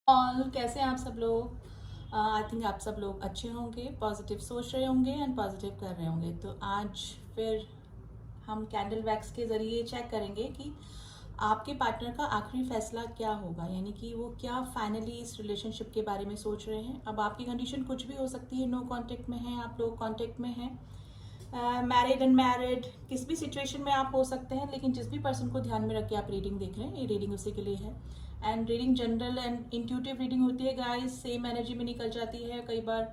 All कैसे हैं आप सब लोग। आई थिंक आप सब लोग अच्छे होंगे, पॉजिटिव सोच रहे होंगे एंड पॉजिटिव कर रहे होंगे। तो आज फिर हम कैंडल वैक्स के ज़रिए चेक करेंगे कि आपके पार्टनर का आखिरी फैसला क्या होगा, यानी कि वो क्या फाइनली इस रिलेशनशिप के बारे में सोच रहे हैं। अब आपकी कंडीशन कुछ भी हो सकती है, नो कांटेक्ट में है, आप लोग कांटेक्ट में हैं, मैरिड अनमैरिड, किस भी सिचुएशन में आप हो सकते हैं, लेकिन जिस भी पर्सन को ध्यान में रख के आप रीडिंग देख रहे हैं, ये रीडिंग उसी के लिए है। And reading general and intuitive reading होती है गाइस, सेम एनर्जी में निकल जाती है। कई बार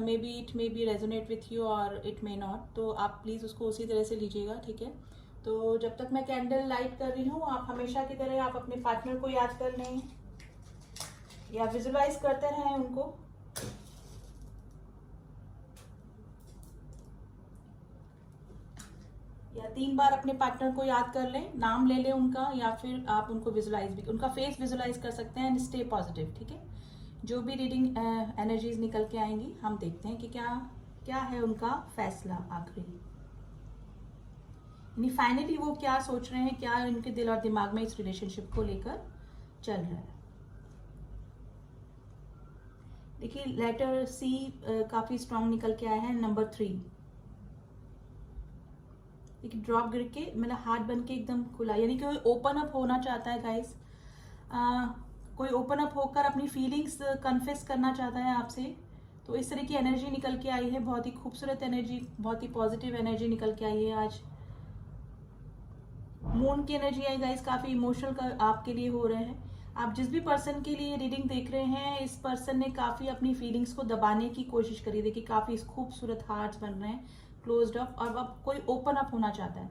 maybe it may be resonate with you और इट मे नॉट, तो आप प्लीज़ उसको उसी तरह से लीजिएगा, ठीक है। तो जब तक मैं कैंडल लाइट कर रही हूँ, आप हमेशा की तरह आप अपने पार्टनर को याद कर लें या विजुलाइज करते रहें उनको। या 3 बार अपने पार्टनर को याद कर लें, नाम ले लें उनका, या फिर आप उनको विजुलाइज भी, उनका फेस विजुलाइज कर सकते हैं एंड स्टे पॉजिटिव, ठीक है। जो भी रीडिंग एनर्जीज निकल के आएंगी, हम देखते हैं कि क्या क्या है उनका फैसला आखिरी, यानी फाइनली वो क्या सोच रहे हैं, क्या उनके दिल और दिमाग में इस रिलेशनशिप को लेकर चल रहा है। देखिए लेटर सी काफी स्ट्रांग निकल के आया है, नंबर 3। एक ड्रॉप गिर के मतलब हार्ट बन के एकदम खुला, यानी कि कोई ओपन अप होना चाहता है गाइस। कोई ओपन अप होकर अपनी फीलिंग्स कन्फेस करना चाहता है आपसे। तो इस तरह की एनर्जी निकल के आई है, बहुत ही खूबसूरत एनर्जी, बहुत ही पॉजिटिव एनर्जी निकल के आई है आज। मून की एनर्जी आई गाइस, काफी इमोशनल आपके लिए हो रहे हैं। आप जिस भी पर्सन के लिए रीडिंग देख रहे हैं, इस पर्सन ने काफी अपनी फीलिंग्स को दबाने की कोशिश करी। देखिए काफी खूबसूरत हार्ट्स बन रहे हैं, क्लोज्ड अप, और अब कोई ओपन अप होना चाहता है।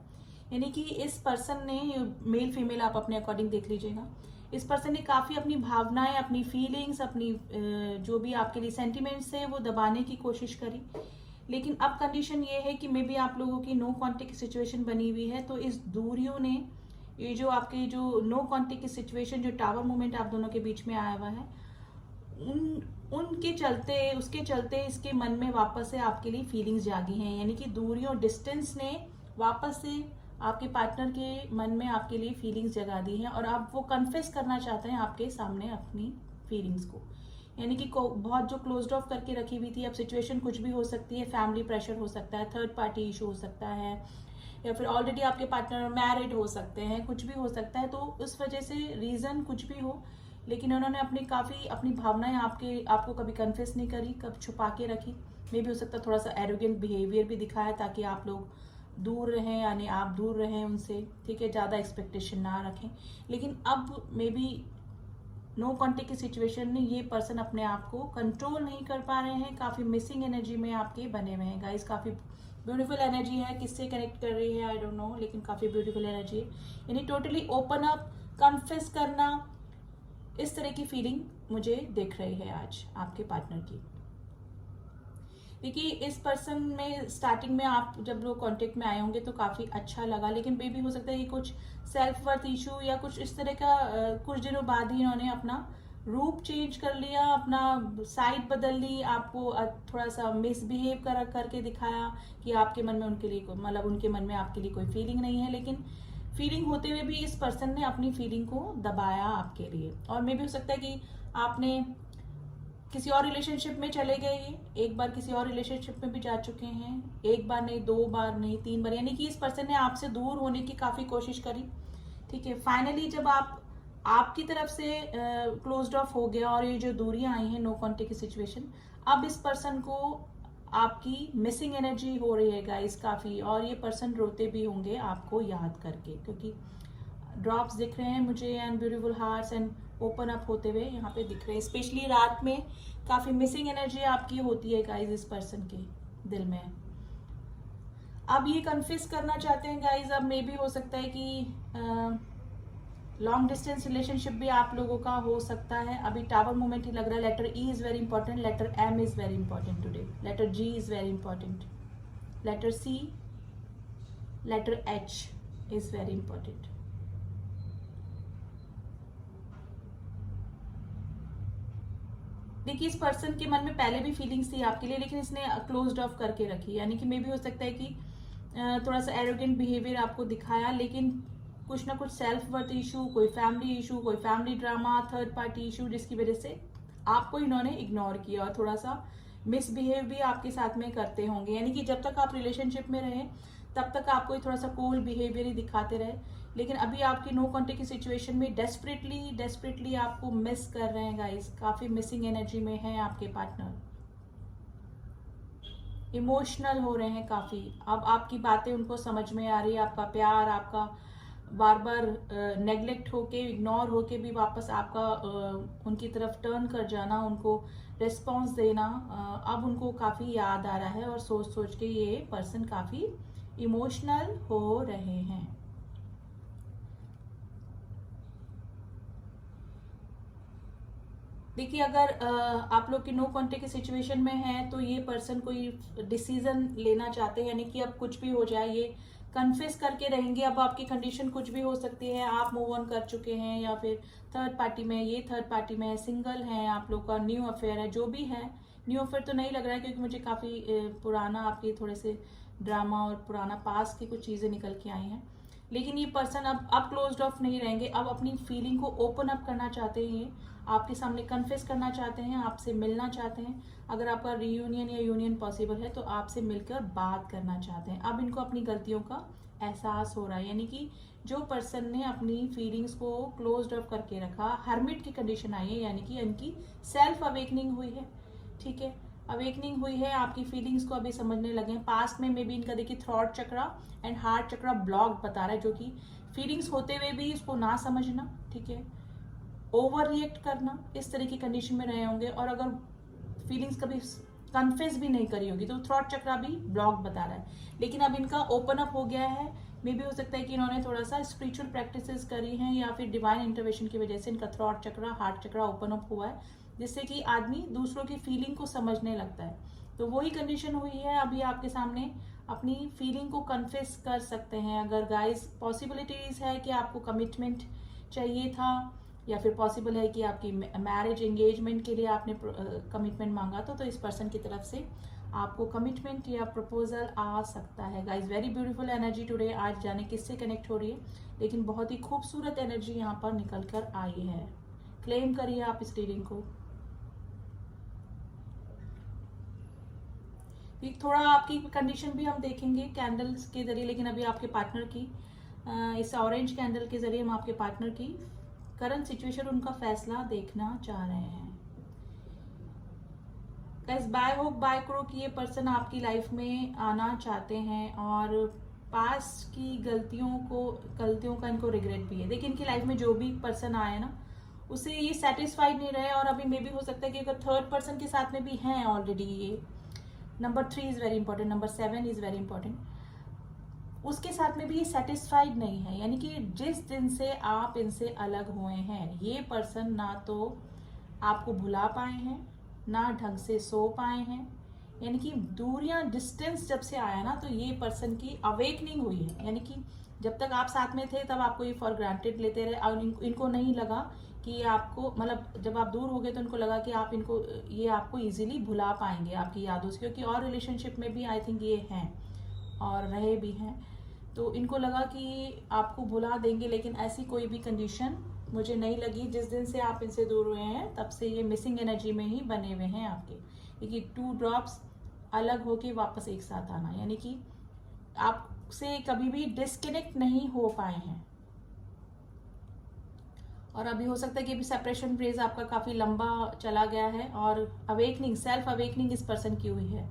यानी कि इस पर्सन ने, मेल फीमेल आप अपने अकॉर्डिंग देख लीजिएगा, इस पर्सन ने काफी अपनी भावनाएं, अपनी फीलिंग्स, अपनी जो भी आपके लिए सेंटिमेंट्स है वो दबाने की कोशिश करी। लेकिन अब कंडीशन ये है कि मे बी आप लोगों की नो कांटेक्ट की सिचुएशन बनी हुई है, तो इस दूरियों ने, ये जो आपके जो नो कांटेक्ट की सिचुएशन, जो टावर मूवमेंट आप दोनों के बीच में आया हुआ है, उनके चलते, उसके चलते इसके मन में वापस से आपके लिए फीलिंग्स जागी हैं। यानी कि दूरियों, डिस्टेंस ने वापस से आपके पार्टनर के मन में आपके लिए फीलिंग्स जगा दी हैं, और आप वो कन्फेस करना चाहते हैं आपके सामने अपनी फीलिंग्स को। यानी कि बहुत जो क्लोज्ड ऑफ करके रखी हुई थी, अब सिचुएशन कुछ भी हो सकती है, फैमिली प्रेशर हो सकता है, थर्ड पार्टी इशू हो सकता है, या फिर ऑलरेडी आपके पार्टनर मैरिड हो सकते हैं, कुछ भी हो सकता है। तो उस वजह से रीजन कुछ भी हो, लेकिन उन्होंने अपनी भावनाएं आपको कभी कन्फेस नहीं करी, कब छुपा के रखी। मे भी हो सकता है थोड़ा सा एरोगेंट बिहेवियर भी दिखाया, ताकि आप लोग दूर रहें, यानी आप दूर रहें उनसे, ठीक है, ज़्यादा एक्सपेक्टेशन ना रखें। लेकिन अब मे बी नो कांटेक्ट की सिचुएशन में ये पर्सन अपने आप को कंट्रोल नहीं कर पा रहे हैं, काफ़ी मिसिंग एनर्जी में आपके बने हुए हैं गाइस। काफ़ी ब्यूटीफुल एनर्जी है, किससे कनेक्ट कर रही है आई डोंट नो, लेकिन काफ़ी ब्यूटीफुल एनर्जी है। यानी टोटली ओपन अप, कन्फेस करना, इस तरह की फीलिंग मुझे दिख रही है आज आपके पार्टनर की। देखिए इस पर्सन में स्टार्टिंग में आप जब लोग कांटेक्ट में आए होंगे तो काफ़ी अच्छा लगा, लेकिन मे भी हो सकता है कि कुछ सेल्फ वर्थ इशू या कुछ इस तरह का, कुछ दिनों बाद ही इन्होंने अपना रूप चेंज कर लिया, अपना साइड बदल ली, आपको थोड़ा सा मिसबिहेव करके दिखाया कि आपके मन में उनके लिए, मतलब उनके मन में आपके लिए कोई फीलिंग नहीं है। लेकिन फीलिंग होते हुए भी इस पर्सन ने अपनी फीलिंग को दबाया आपके लिए। और मे भी हो सकता है कि आपने किसी और रिलेशनशिप में चले गए, ये एक बार किसी और रिलेशनशिप में भी जा चुके हैं, एक बार नहीं, 2 बार नहीं, 3 बार, यानी कि इस पर्सन ने आपसे दूर होने की काफी कोशिश करी, ठीक है। फाइनली जब आपकी तरफ से क्लोज्ड ऑफ हो गया और ये जो दूरियां आई हैं, नो कांटेक्ट की सिचुएशन, अब इस पर्सन को आपकी मिसिंग एनर्जी हो रही है गाइस काफी, और ये पर्सन रोते भी होंगे आपको याद करके, क्योंकि ड्रॉप्स दिख रहे हैं मुझे and beautiful hearts and open up होते हुए यहाँ पे दिख रहे हैं। स्पेशली रात में काफी मिसिंग एनर्जी आपकी होती है गाइज इस पर्सन के दिल में। अब ये कन्फेस करना चाहते हैं गाइज, अब मे भी हो सकता है कि लॉन्ग डिस्टेंस रिलेशनशिप भी आप लोगों का हो सकता है। अभी टावर मूवमेंट ही लग रहा है। Letter E is very important, letter M is very important today, letter G is very important, letter C, letter H is very important. देखिए इस पर्सन के मन में पहले भी फीलिंग्स थी आपके लिए, लेकिन इसने क्लोज्ड ऑफ करके रखी। यानी कि मे भी हो सकता है कि थोड़ा सा एरोगेंट बिहेवियर आपको दिखाया, लेकिन कुछ ना कुछ सेल्फ वर्थ इशू, कोई फैमिली इशू, कोई family drama, third party issue, जिसकी वजह से आपको इन्होंने इग्नोर किया और थोड़ा सा मिसबिहेव भी आपके साथ में करते होंगे। यानी कि जब तक आप रिलेशनशिप में रहें तब तक आपको थोड़ा सा कूल बिहेवियर ही दिखाते रहे, लेकिन अभी आपकी नो कॉन्टेक्ट की सिचुएशन में डेस्परेटली आपको मिस कर रहे हैं गाइस। काफी मिसिंग एनर्जी में है आपके पार्टनर, इमोशनल हो रहे हैं काफी। अब आपकी बातें उनको समझ में आ रही है, आपका प्यार, आपका बार बार नेग्लेक्ट होके, इग्नोर होके भी वापस आपका उनकी तरफ टर्न कर जाना, उनको रिस्पॉन्स देना, अब उनको काफी याद आ रहा है और सोच सोच के ये पर्सन काफी इमोशनल हो रहे हैं। देखिए, अगर आप लोग की नो कॉन्टेक्ट की सिचुएशन में है तो ये पर्सन कोई डिसीजन लेना चाहते हैं, यानी कि अब कुछ भी हो जाए ये कन्फेस करके रहेंगे। अब आपकी कंडीशन कुछ भी हो सकती है, आप मूव ऑन कर चुके हैं या फिर थर्ड पार्टी में, ये थर्ड पार्टी में है, सिंगल है, आप लोग का न्यू अफेयर है, जो भी है। न्यू अफेयर तो नहीं लग रहा है क्योंकि मुझे काफी पुराना आपके थोड़े से ड्रामा और पुराना पास की कुछ चीजें निकल के आई हैं। लेकिन ये पर्सन अब क्लोज्ड ऑफ नहीं रहेंगे, अब अपनी फीलिंग को ओपन अप करना चाहते हैं, आपके सामने कन्फेस करना चाहते हैं, आपसे मिलना चाहते हैं। अगर आपका रियूनियन या यूनियन पॉसिबल है तो आपसे मिलकर बात करना चाहते हैं। अब इनको अपनी गलतियों का एहसास हो रहा है, यानी कि जो पर्सन ने अपनी फीलिंग्स को क्लोज्ड ऑफ करके रखा, हर्मिट की कंडीशन आई है, यानी कि इनकी सेल्फ अवेकनिंग हुई है। ठीक है, अवेकनिंग हुई है, आपकी फीलिंग्स को अभी समझने लगे हैं। पास्ट में मे बी इनका देखिए throat chakra and heart chakra block बता रहा है, जो कि फीलिंग्स होते हुए भी इसको ना समझना, ठीक है, ओवर रिएक्ट करना, इस तरह की कंडीशन में रहे होंगे। और अगर फीलिंग्स कभी कन्फेस भी नहीं करी होगी तो थ्रॉट चक्रा भी ब्लॉक बता रहा है। लेकिन अब इनका ओपन अप हो गया है, मे भी हो सकता है कि इन्होंने थोड़ा सा स्पिरिचुअल प्रैक्टिसेस करी हैं या फिर डिवाइन इंटरवेंशन की वजह से इनका थ्रॉट चक्रा, हार्ट चक्रा ओपन अप हुआ है, जिससे कि आदमी दूसरों की फीलिंग को समझने लगता है। तो वही कंडीशन हुई है, अभी आपके सामने अपनी फीलिंग को कन्फेस कर सकते हैं। अगर गाइस पॉसिबिलिटीज है कि आपको कमिटमेंट चाहिए था या फिर पॉसिबल है कि आपकी मैरिज एंगेजमेंट के लिए आपने कमिटमेंट मांगा तो इस पर्सन की तरफ से आपको कमिटमेंट या प्रपोजल आ सकता है। Guys very beautiful energy today. आज जाने किससे कनेक्ट हो रही है, लेकिन बहुत ही खूबसूरत एनर्जी यहाँ पर निकल कर आई है। क्लेम करिए आप इस रीडिंग को। थोड़ा आपकी कंडीशन भी हम देखेंगे कैंडल्स के जरिए, लेकिन अभी आपके पार्टनर की इस ऑरेंज कैंडल के जरिए हम आपके पार्टनर की करंट सिचुएशन, उनका फैसला देखना चाह रहे हैं। Guys by hope by crow कि ये पर्सन आपकी लाइफ में आना चाहते हैं और पास्ट की गलतियों का इनको रिग्रेट भी है। देखिए इनकी लाइफ में जो भी पर्सन आए ना उससे ये सेटिस्फाइड नहीं रहे, और अभी मे भी हो सकता है कि अगर थर्ड पर्सन के साथ में भी हैं ऑलरेडी, ये number 3 is very important, number 7 is very important, उसके साथ में भी ये सेटिस्फाइड नहीं है। यानी कि जिस दिन से आप इनसे अलग हुए हैं ये पर्सन ना तो आपको भुला पाए हैं, ना ढंग से सो पाए हैं। यानी कि दूरियां, डिस्टेंस जब से आया ना तो ये पर्सन की अवेकनिंग हुई है। यानी कि जब तक आप साथ में थे तब आपको ये फॉर ग्रांटेड लेते रहे और इनको नहीं लगा कि आपको, मतलब जब आप दूर हो गए तो इनको लगा कि ये आपको इजीली भुला पाएंगे आपकी यादों से, क्योंकि और रिलेशनशिप में भी आई थिंक ये हैं और रहे भी हैं। तो इनको लगा कि आपको भुला देंगे, लेकिन ऐसी कोई भी कंडीशन मुझे नहीं लगी। जिस दिन से आप इनसे दूर हुए हैं तब से ये मिसिंग एनर्जी में ही बने हुए हैं आपके। देखिए 2 ड्रॉप्स अलग होके वापस एक साथ आना, यानी कि आपसे कभी भी डिस्कनेक्ट नहीं हो पाए हैं। और अभी हो सकता है कि अभी सेपरेशन फेज आपका काफी लंबा चला गया है और अवेकनिंग, सेल्फ अवेकनिंग इस पर्सन की हुई है।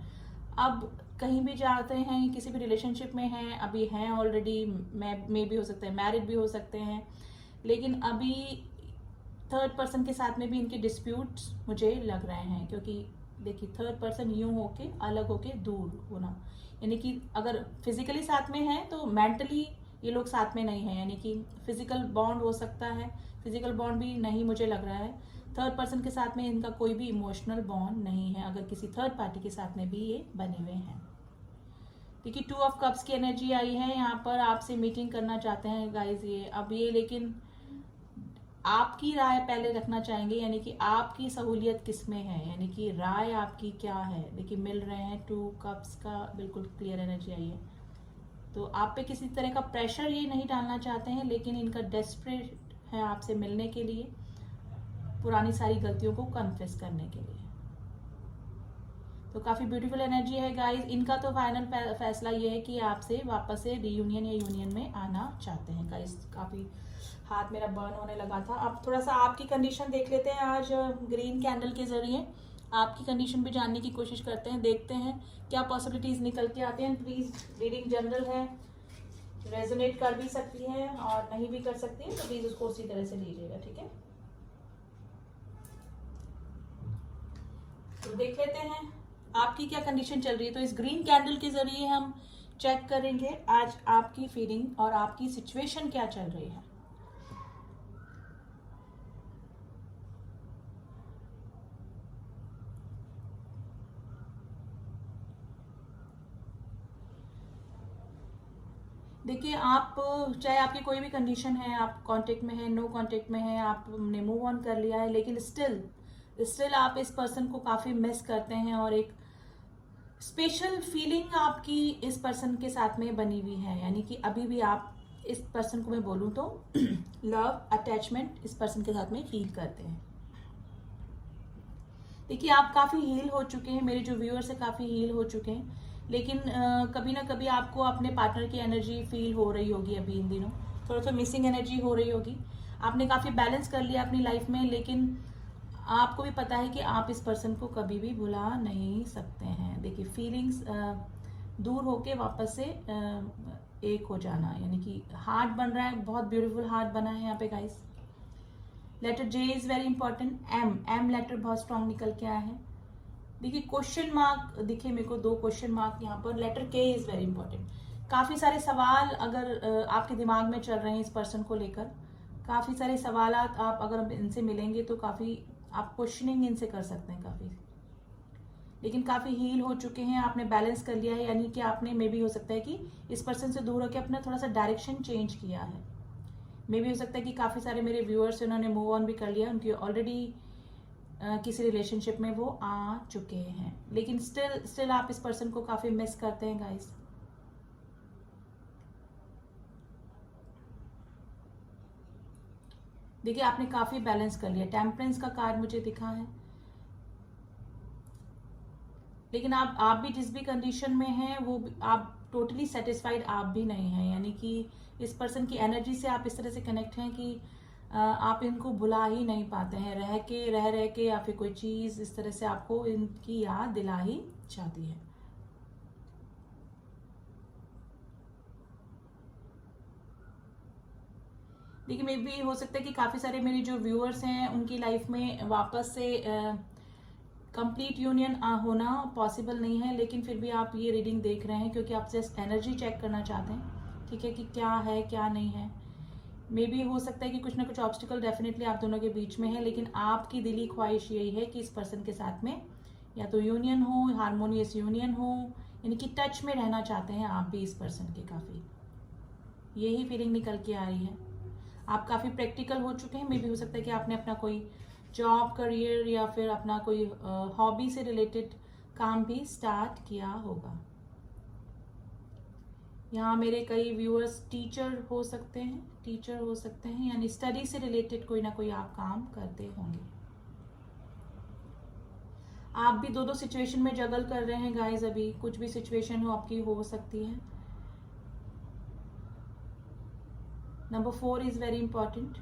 अब कहीं भी जाते हैं, किसी भी रिलेशनशिप में हैं, अभी हैं ऑलरेडी, मे भी हो सकता है मैरिड भी हो सकते हैं, लेकिन अभी थर्ड पर्सन के साथ में भी इनके डिस्प्यूट्स मुझे लग रहे हैं। क्योंकि देखिए थर्ड पर्सन यूं होके अलग होके दूर होना, यानी कि अगर फिजिकली साथ में है तो मेंटली ये लोग साथ में नहीं है। यानी कि फिजिकल बॉन्ड हो सकता है, फिजिकल बॉन्ड भी नहीं मुझे लग रहा है। थर्ड पर्सन के साथ में इनका कोई भी इमोशनल बॉन्ड नहीं है, अगर किसी थर्ड पार्टी के साथ में भी ये बने हुए हैं। देखिए 2 ऑफ कप्स की एनर्जी आई है यहाँ पर, आपसे मीटिंग करना चाहते हैं गाइज ये। अब ये लेकिन आपकी राय पहले रखना चाहेंगे, यानी कि आपकी सहूलियत किस में है, यानी कि राय आपकी क्या है। देखिए मिल रहे हैं 2 कप्स का, बिल्कुल क्लियर एनर्जी आई है। तो आप पे किसी तरह का प्रेशर ये नहीं डालना चाहते हैं, लेकिन इनका डेस्परेट है आपसे मिलने के लिए, पुरानी सारी गलतियों को कन्फेस करने के लिए। तो काफ़ी ब्यूटीफुल एनर्जी है गाइस। इनका तो फाइनल फैसला ये है कि आपसे वापस से रीयूनियन या यूनियन में आना चाहते हैं गाइस। काफ़ी हाथ मेरा बर्न होने लगा था। अब थोड़ा सा आपकी कंडीशन देख लेते हैं आज ग्रीन कैंडल के जरिए। आपकी कंडीशन भी जानने की कोशिश करते हैं, देखते हैं क्या पॉसिबिलिटीज निकल के आते हैं। प्लीज, रीडिंग जनरल है, रेजोनेट कर भी सकती है और नहीं भी कर सकती है, तो प्लीज उसको उसी तरह से लीजिएगा, ठीक है। तो देख लेते हैं आपकी क्या कंडीशन चल रही है। तो इस ग्रीन कैंडल के जरिए हम चेक करेंगे आज आपकी फीलिंग और आपकी सिचुएशन क्या चल रही है। देखिए, आप चाहे आपकी कोई भी कंडीशन है, आप कांटेक्ट में है, नो कांटेक्ट में है, आपने मूव ऑन कर लिया है, लेकिन स्टिल आप इस पर्सन को काफ़ी मिस करते हैं और एक स्पेशल फीलिंग आपकी इस पर्सन के साथ में बनी हुई है। यानी कि अभी भी आप इस पर्सन को मैं बोलूँ तो लव अटैचमेंट इस पर्सन के साथ में फील करते हैं। देखिए, आप काफ़ी हील हो चुके हैं, मेरे जो व्यूअर्स है काफ़ी हील हो चुके हैं, लेकिन कभी ना कभी आपको अपने पार्टनर की एनर्जी फील हो रही होगी। अभी इन दिनों थोड़ा सा मिसिंग एनर्जी हो रही होगी। आपने काफ़ी बैलेंस कर लिया अपनी लाइफ में, लेकिन आपको भी पता है कि आप इस पर्सन को कभी भी भुला नहीं सकते हैं। देखिए, फीलिंग्स दूर होके वापस से एक हो जाना, यानी कि हार्ट बन रहा है, बहुत ब्यूटीफुल हार्ट बना है यहाँ पे guys. Letter J is very important. M letter बहुत स्ट्रांग निकल के आया है। देखिए, क्वेश्चन मार्क दिखे मेरे को, 2 क्वेश्चन मार्क यहाँ पर। लेटर के इज वेरी इंपॉर्टेंट। काफ़ी सारे सवाल अगर आपके दिमाग में चल रहे हैं इस पर्सन को लेकर, काफ़ी सारे सवाल आप अगर इनसे मिलेंगे तो काफ़ी आप क्वेश्चनिंग इनसे कर सकते हैं काफ़ी, लेकिन काफ़ी हील हो चुके हैं, आपने बैलेंस कर लिया है। यानी कि आपने मे भी हो सकता है कि इस पर्सन से दूर होकर अपना थोड़ा सा डायरेक्शन चेंज किया है। मे भी हो सकता है कि काफ़ी सारे मेरे व्यूअर्स उन्होंने मूव ऑन भी कर लिया, उनकी ऑलरेडी किसी रिलेशनशिप में वो आ चुके हैं, लेकिन स्टिल आप इस पर्सन को काफ़ी मिस करते हैं गाइस। देखिए, आपने काफ़ी बैलेंस कर लिया। टेम्परेंस का कार्ड मुझे दिखा है, लेकिन आप भी जिस भी कंडीशन में हैं वो आप टोटली सेटिस्फाइड आप भी नहीं हैं। यानी कि इस पर्सन की एनर्जी से आप इस तरह से कनेक्ट हैं कि आप इनको भुला ही नहीं पाते हैं। रह के या फिर कोई चीज़ इस तरह से आपको इनकी याद दिला ही जाती है। देखिए, मे भी हो सकता है कि काफ़ी सारे मेरे जो व्यूअर्स हैं उनकी लाइफ में वापस से कंप्लीट यूनियन होना पॉसिबल नहीं है, लेकिन फिर भी आप ये रीडिंग देख रहे हैं क्योंकि आप जस्ट एनर्जी चेक करना चाहते हैं, ठीक है, कि क्या है क्या नहीं है। मे भी हो सकता है कि कुछ ना कुछ ऑब्स्टिकल डेफिनेटली आप दोनों के बीच में है, लेकिन आपकी दिली ख्वाहिश यही है कि इस पर्सन के साथ में या तो यूनियन हो, हारमोनियस यूनियन हो, यानी कि टच में रहना चाहते हैं आप भी इस पर्सन के। काफ़ी यही फीलिंग निकल के आ रही है। आप काफ़ी प्रैक्टिकल हो चुके हैं। मे भी हो सकता है कि आपने अपना कोई जॉब, करियर या फिर अपना कोई हॉबी से रिलेटेड काम भी स्टार्ट किया होगा। यहाँ मेरे कई व्यूअर्स टीचर हो सकते हैं, यानी स्टडी से रिलेटेड कोई ना कोई आप काम करते होंगे। आप भी 2 सिचुएशन में जगल कर रहे हैं गाइस। अभी कुछ भी सिचुएशन हो आपकी हो सकती है। Number 4 is very important.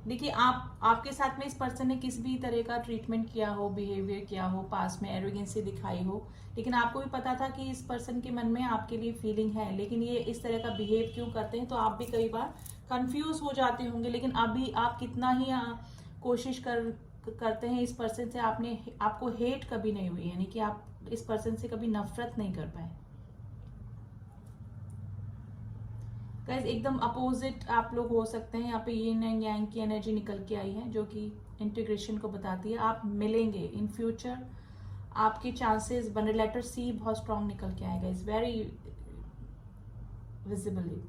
देखिए, आपके साथ में इस पर्सन ने किस भी तरह का ट्रीटमेंट किया हो, बिहेवियर किया हो, पास में एरोगेंसी दिखाई हो, लेकिन आपको भी पता था कि इस पर्सन के मन में आपके लिए फीलिंग है, लेकिन ये इस तरह का बिहेव क्यों करते हैं, तो आप भी कई बार कंफ्यूज हो जाते होंगे। लेकिन अभी आप कितना ही कोशिश करते हैं इस पर्सन से, आपको हेट कभी नहीं हुई, यानी कि आप इस पर्सन से कभी नफरत नहीं कर पाए। गाइस, एकदम अपोजिट आप लोग हो सकते हैं। यहाँ पे यिन एंड यांग की एनर्जी निकल के आई है, जो कि इंटीग्रेशन को बताती है। आप मिलेंगे इन फ्यूचर, आपके चांसेस बने। लेटर सी बहुत स्ट्रांग निकल के आएगा, इज वेरी विजिबली।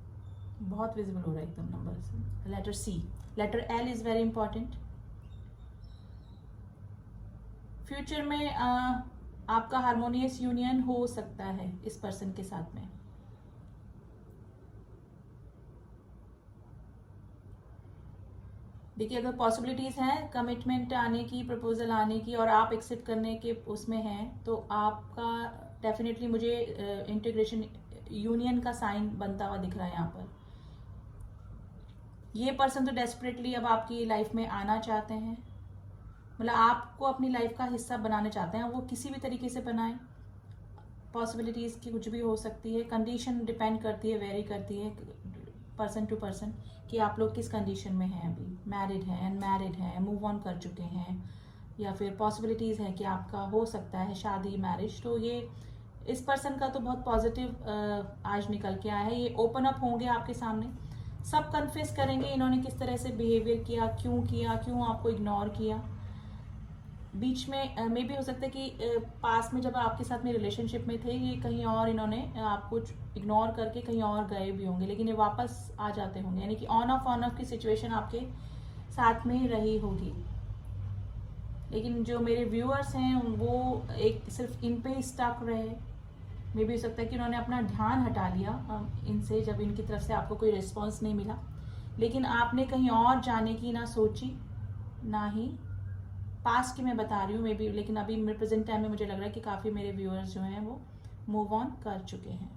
बहुत विजिबल हो रहा है एकदम नंबर से। Letter C, letter L is very important. Future में आपका हार्मोनियस यूनियन हो सकता है इस पर्सन के साथ में। देखिए अगर पॉसिबिलिटीज हैं कमिटमेंट आने की, प्रपोजल आने की, और आप एक्सेप्ट करने के उसमें हैं, तो आपका डेफिनेटली मुझे इंटीग्रेशन यूनियन का साइन बनता हुआ दिख रहा है यहाँ पर। ये पर्सन तो डेस्परेटली अब आपकी लाइफ में आना चाहते हैं, मतलब आपको अपनी लाइफ का हिस्सा बनाना चाहते हैं। वो किसी भी तरीके से बनाए, पॉसिबिलिटीज की कुछ भी हो सकती है। कंडीशन डिपेंड करती है, वेरी करती है पर्सन टू पर्सन कि आप लोग किस कंडीशन में हैं। अभी मैरिड हैं, अनमैरिड हैं, मूव ऑन कर चुके हैं, या फिर पॉसिबिलिटीज़ है कि आपका हो सकता है शादी, मैरिज। तो ये इस पर्सन का तो बहुत पॉजिटिव आज निकल के आया है। ये ओपन अप होंगे आपके सामने, सब कन्फेस करेंगे इन्होंने किस तरह से बिहेवियर किया, क्यों आपको इग्नोर किया। बीच में मे भी हो सकता है कि पास में जब आपके साथ में रिलेशनशिप में थे, ये कहीं और इन्होंने आपको इग्नोर करके कहीं और गए भी होंगे, लेकिन ये वापस आ जाते होंगे, यानी कि ऑन ऑफ की सिचुएशन आपके साथ में रही होगी। लेकिन जो मेरे व्यूअर्स हैं वो एक सिर्फ इन पे ही स्टक रहे। मे भी हो सकता है कि उन्होंने अपना ध्यान हटा लिया इनसे, जब इनकी तरफ से आपको कोई रिस्पॉन्स नहीं मिला, लेकिन आपने कहीं और जाने की ना सोची ना ही पास्ट की मैं बता रही हूँ मे बी। लेकिन अभी मेरे प्रेजेंट टाइम में मुझे लग रहा है कि काफ़ी मेरे व्यूअर्स जो हैं वो मूव ऑन कर चुके हैं।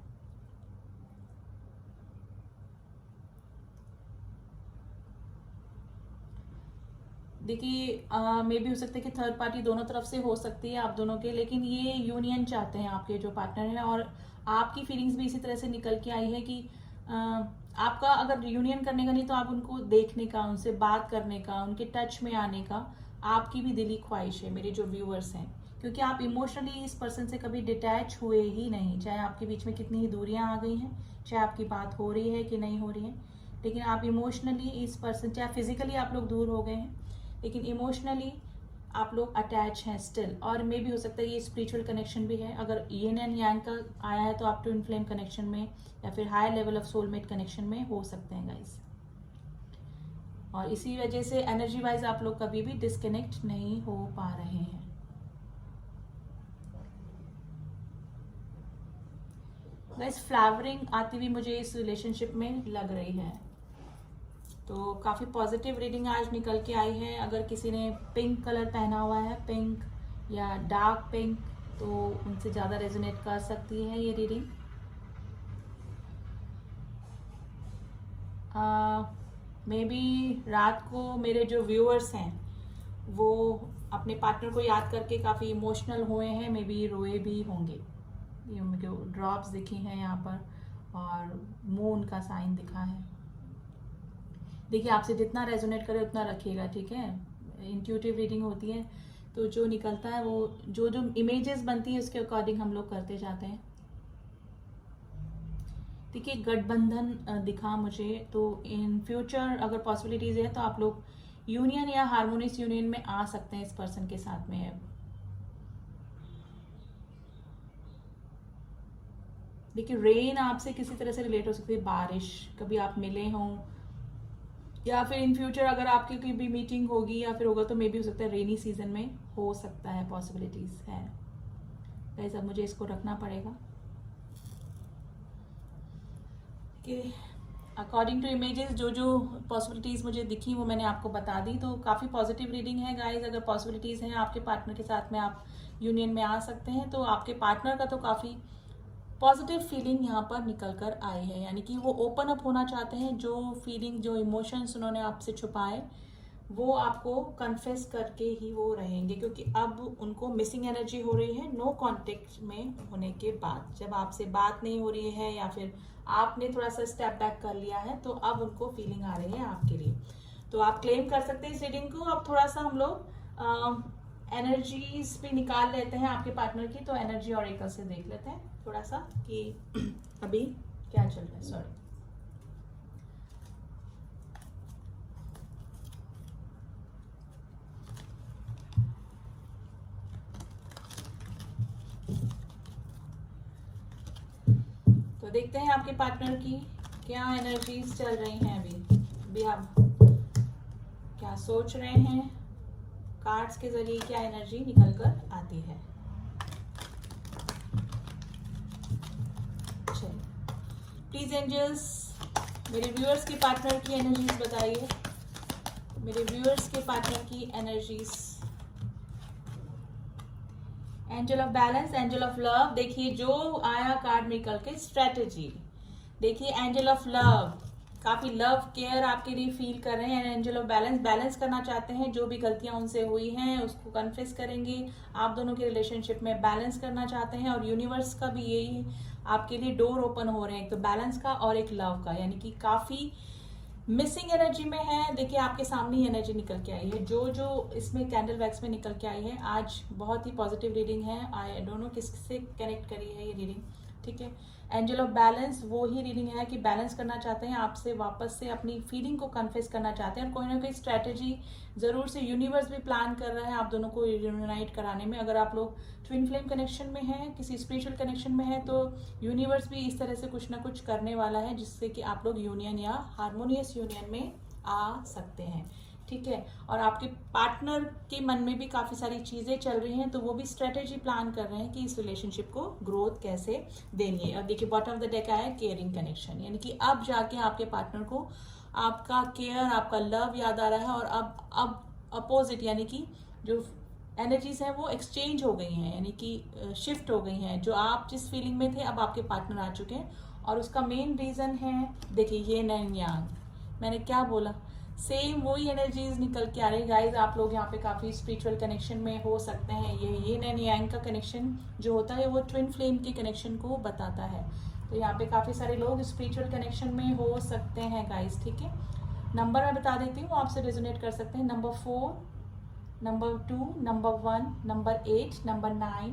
देखिए मे भी हो सकता है कि थर्ड पार्टी दोनों तरफ से हो सकती है आप दोनों के, लेकिन ये यूनियन चाहते हैं आपके जो पार्टनर हैं। और आपकी फीलिंग्स भी इसी तरह से निकल के आई है कि आपका अगर यूनियन करने का नहीं तो आप उनको देखने का, उनसे बात करने का, उनके टच में आने का आपकी भी दिली ख्वाहिश है मेरे जो व्यूअर्स हैं। क्योंकि आप इमोशनली इस पर्सन से कभी डिटैच हुए ही नहीं, चाहे आपके बीच में कितनी ही दूरियां आ गई हैं, चाहे आपकी बात हो रही है कि नहीं हो रही है, लेकिन आप इमोशनली इस पर्सन, चाहे फिजिकली आप लोग दूर हो गए हैं लेकिन इमोशनली आप लोग अटैच हैं स्टिल। और मे भी हो सकता है ये स्पिरिचुअल कनेक्शन भी है। अगर यिन एंड यांग का आया है तो आप ट्विन फ्लेम कनेक्शन में या फिर higher level of soulmate connection में हो सकते हैं गाइस। और इसी वजह से एनर्जी वाइज आप लोग कभी भी डिस्कनेक्ट नहीं हो पा रहे हैं। गाइस फ्लावरिंग आती हुई मुझे इस रिलेशनशिप में लग रही है, तो काफ़ी पॉजिटिव रीडिंग आज निकल के आई है। अगर किसी ने पिंक कलर पहना हुआ है, पिंक या डार्क पिंक, तो उनसे ज़्यादा रेजोनेट कर सकती है ये रीडिंग। मे बी रात को मेरे जो व्यूअर्स हैं वो अपने पार्टनर को याद करके काफ़ी इमोशनल हुए हैं, मे बी रोए भी होंगे। ये मुझे ड्रॉप्स दिखी हैं यहाँ पर और मून का साइन दिखा है। देखिए आपसे जितना रेजोनेट करे उतना रखिएगा, ठीक है। इंट्यूटिव रीडिंग होती है तो जो निकलता है वो जो जो इमेजेस बनती है उसके अकॉर्डिंग हम लोग करते जाते हैं। देखिए गठबंधन दिखा मुझे, तो इन फ्यूचर अगर पॉसिबिलिटीज है तो आप लोग यूनियन या हार्मोनियस यूनियन में आ सकते हैं इस पर्सन के साथ में। देखिए रेन आपसे किसी तरह से रिलेट हो सकती है, बारिश, कभी आप मिले हों या फिर इन फ्यूचर अगर आपकी कोई भी मीटिंग होगी या फिर होगा तो मे भी हो सकता है रेनी सीजन में हो सकता है, पॉसिबिलिटीज है। गाइस अब मुझे इसको रखना पड़ेगा कि अकॉर्डिंग टू इमेजेस जो जो पॉसिबिलिटीज मुझे दिखी वो मैंने आपको बता दी। तो काफ़ी पॉजिटिव रीडिंग है गाइस। अगर पॉसिबिलिटीज हैं आपके पार्टनर के साथ में आप यूनियन में आ सकते हैं, तो आपके पार्टनर का तो काफ़ी पॉजिटिव फीलिंग यहाँ पर निकल कर आए हैं, यानी कि वो ओपन अप होना चाहते हैं। जो फीलिंग, जो इमोशंस उन्होंने आपसे छुपाए वो आपको कन्फेस करके ही वो रहेंगे, क्योंकि अब उनको मिसिंग एनर्जी हो रही है नो कांटेक्ट में होने के बाद। जब आपसे बात नहीं हो रही है या फिर आपने थोड़ा सा स्टेप बैक कर लिया है तो अब उनको फीलिंग आ रही है आपके लिए। तो आप क्लेम कर सकते हैं इस रीडिंग को। अब थोड़ा सा हम लोग एनर्जीज भी निकाल लेते हैं आपके पार्टनर की, तो एनर्जी ऑरेकल से देख लेते हैं थोड़ा सा कि अभी क्या चल रहा है। सॉरी, तो देखते हैं आपके पार्टनर की क्या एनर्जीज चल रही हैं अभी आप क्या सोच रहे हैं, कार्ड्स के जरिए क्या एनर्जी निकल कर आती है। चलिए प्लीज एंजल्स मेरे व्यूअर्स के पार्टनर की एनर्जीज बताइए, मेरे व्यूअर्स के पार्टनर की energies. Angel of balance, angel of love, देखिए जो आया कार्ड निकल के स्ट्रेटेजी, देखिए एंजल ऑफ लव, काफी लव केयर आपके लिए फील कर रहे हैं। एंजल ऑफ बैलेंस, बैलेंस करना चाहते हैं, जो भी गलतियां उनसे हुई हैं उसको कन्फेस करेंगे, आप दोनों के रिलेशनशिप में बैलेंस करना चाहते हैं। और यूनिवर्स का भी यही आपके लिए डोर ओपन हो रहे हैं, एक तो बैलेंस का और एक लव का, यानी कि काफी मिसिंग एनर्जी में है। देखिए आपके सामने ही एनर्जी निकल के आई है, जो जो इसमें कैंडल वैक्स में निकल के आई है। आज बहुत ही पॉजिटिव रीडिंग है, आई डोंट नो किससे कनेक्ट करी है ये रीडिंग, ठीक है। एंजल ऑफ बैलेंस वो ही रीडिंग है कि बैलेंस करना चाहते हैं, आपसे वापस से अपनी फीलिंग को कन्फेस करना चाहते हैं, और कोई ना कोई स्ट्रेटेजी जरूर से यूनिवर्स भी प्लान कर रहा है आप दोनों को यूनाइट कराने में। अगर आप लोग ट्विन फ्लेम कनेक्शन में हैं, किसी स्पिरिचुअल कनेक्शन में है, तो यूनिवर्स भी इस तरह से कुछ ना कुछ करने वाला है जिससे कि आप लोग यूनियन या हार्मोनियस यूनियन में आ सकते हैं, ठीक है। और आपके पार्टनर के मन में भी काफी सारी चीजें चल रही हैं, तो वो भी स्ट्रेटेजी प्लान कर रहे हैं कि इस रिलेशनशिप को ग्रोथ कैसे देनी है। और देखिए बॉटम ऑफ द डेक आया केयरिंग कनेक्शन, यानी कि अब जाके आपके पार्टनर को आपका केयर, आपका लव याद आ रहा है, और अब अपोजिट यानी कि जो एनर्जीज हैं वो एक्सचेंज हो गई हैं, यानी कि शिफ्ट हो गई हैं। जो आप जिस फीलिंग में थे अब आपके पार्टनर आ चुके हैं, और उसका मेन रीजन है, देखिए ये नैन यांग, मैंने क्या बोला, सेम वही एनर्जीज निकल के आ रही है। गाइज आप लोग यहाँ पे काफी स्पिरिचुअल कनेक्शन में हो सकते हैं। ये नैन यांग का कनेक्शन जो होता है वो ट्विन फ्लेम के कनेक्शन को बताता है, तो यहाँ पे काफी सारे लोग स्पिरिचुअल कनेक्शन में हो सकते हैं गाइज, ठीक है। नंबर मैं बता देती हूँ, आपसे रेजोनेट कर सकते हैं। Number 4, number 2, number 1, number 8, number 9,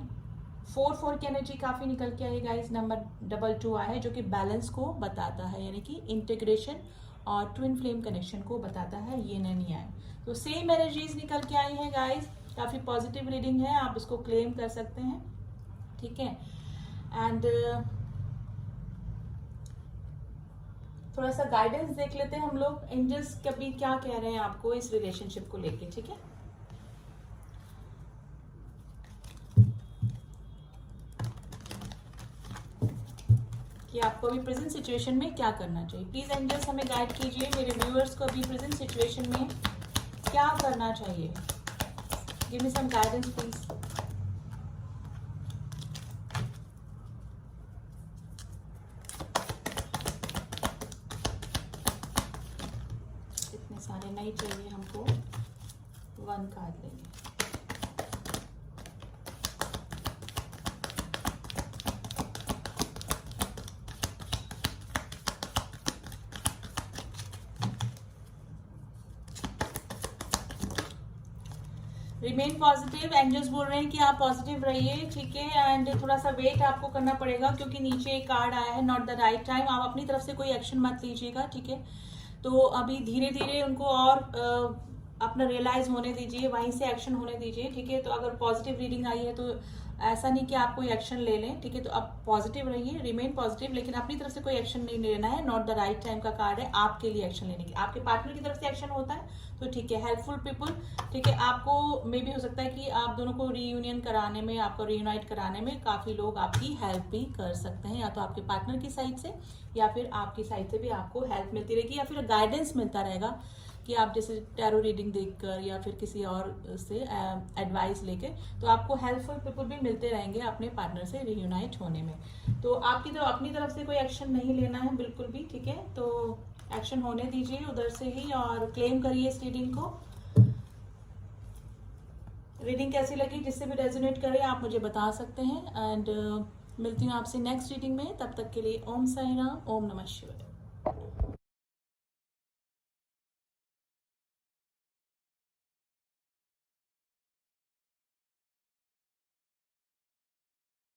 4 की एनर्जी काफी निकल के आई गाइज। नंबर 2 आया है जो कि बैलेंस को बताता है, यानी कि इंटीग्रेशन और ट्विन फ्लेम कनेक्शन को बताता है, ये नहीं आए। तो सेम एनर्जीज निकल के आई हैं गाइज, काफी पॉजिटिव रीडिंग है, आप इसको क्लेम कर सकते हैं, ठीक है। एंड थोड़ा सा गाइडेंस देख लेते हैं हम लोग, एंजल्स कभी क्या कह रहे हैं आपको इस रिलेशनशिप को लेके, ठीक है। कि आपको अभी प्रेजेंट सिचुएशन में क्या करना चाहिए। प्लीज एंजल्स हमें गाइड कीजिए, मेरे व्यूअर्स को अभी प्रेजेंट सिचुएशन में क्या करना चाहिए। Give me some guidance please. इतने सारे नहीं चाहिए हमको, 1 कार्ड लेंगे। रिमेन पॉजिटिव, एंजल्स बोल रहे हैं कि आप पॉजिटिव रहिए, ठीक है। एंड थोड़ा सा वेट आपको करना पड़ेगा क्योंकि नीचे एक कार्ड आया है नॉट द राइट टाइम। आप अपनी तरफ से कोई एक्शन मत लीजिएगा, ठीक है। तो अभी धीरे धीरे उनको और अपना रियलाइज होने दीजिए, वहीं से एक्शन होने दीजिए, ठीक है। तो अगर पॉजिटिव रीडिंग आई है तो ऐसा नहीं कि आप कोई एक्शन ले लें, ठीक है। तो आप पॉजिटिव रहिए, रिमेन पॉजिटिव, लेकिन अपनी तरफ से कोई एक्शन नहीं लेना है। नॉट द राइट टाइम का कार्ड है आपके लिए एक्शन लेने की। आपके पार्टनर की तरफ से एक्शन होता है तो ठीक है, हेल्पफुल पीपल, ठीक है। आपको मे भी हो सकता है कि आप दोनों को रीयूनियन कराने में, आपको रीयूनाइट कराने में काफी लोग आपकी हेल्प भी कर सकते हैं, या तो आपके पार्टनर की साइड से या फिर आपकी साइड से भी आपको हेल्प मिलती रहेगी, या फिर गाइडेंस मिलता रहेगा कि आप जैसे टैरो रीडिंग देखकर या फिर किसी और से एडवाइस लेके, तो आपको हेल्पफुल पीपल भी मिलते रहेंगे अपने पार्टनर से रीयूनाइट होने में। तो आपकी तो अपनी तरफ से कोई एक्शन नहीं लेना है बिल्कुल भी, ठीक है। तो एक्शन होने दीजिए उधर से ही और क्लेम करिए इस रीडिंग को। रीडिंग कैसी लगी, जिससे भी रेजोनेट करे आप मुझे बता सकते हैं। एंड मिलती हूँ आपसे नेक्स्ट रीडिंग में, तब तक के लिए ओम साई राम, ओम नमः शिवाय।